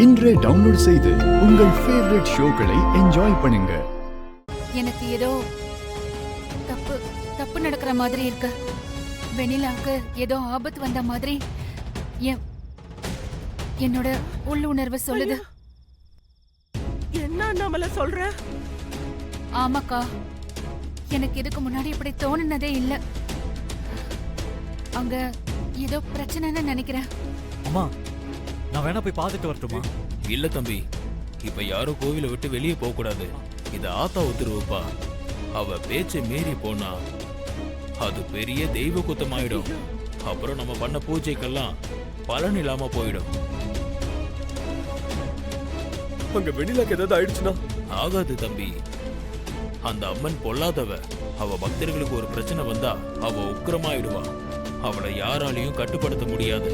இன்றே டவுன்லோட் செய்து உங்கள் ஃபேவரட் ஷோக்களை என்ஜாய் பண்ணுங்க. எனக்கு ஏதோ தப்பு நடக்கிற மாதிரி இருக்கு. வெண்ணிலாவுக்கு ஏதோ ஆபத்து வந்த மாதிரி என்னோட உள்ளுணர்வு சொல்லுது. என்ன நம்மள சொல்ற? ஆமாக்கா, எனக்கு இதுக்கு முன்னாடி இப்படி தோணுனதே இல்ல. அங்க ஏதோ பிரச்சனைன்னு நினைக்கிறேன். அம்மா, நான் வேணா போய் பார்த்துட்டு வரட்டுமா? இல்ல தம்பி, இப்ப யாரும் கோவிலை விட்டு வெளியே போக கூடாது. இது ஆத்தா உத்தரவுப்பா. அவ பேச்சை மீறி போனா அது பெரிய தெய்வ குத்தமாயிடும். அப்புறம் நம்ம பண்ண பூஜைக்கெல்லாம் பலன் இல்லாம போயிடும். அங்க வெண்ணிலாக்கு ஏதாவது ஆயிடுச்சுன்னா? ஆகாது தம்பி, அந்த அம்மன் பொல்லாதவ. அவ பக்தர்களுக்கு ஒரு பிரச்சனை வந்தா அவ உக்கிரமாயிடுவா. அவளை யாராலையும் கட்டுப்படுத்த முடியாது.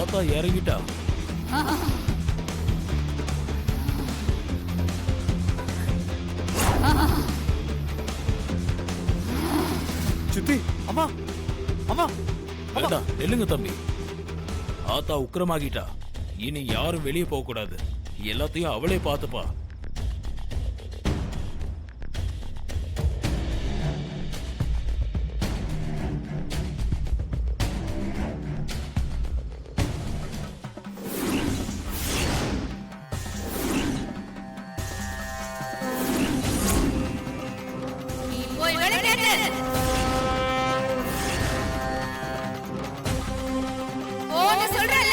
ஆத்தா இறங்கிட்டா. சித்தி, அம்மா, அம்மா, வேண்டாம், நெல்லுங்க தம்பி. ஆத்தா உக்கிரமாகிட்டா. இனி யாரும் வெளியே போக கூடாது. எல்லாத்தையும் அவளே பார்த்துப்பா. சொல்றேன்.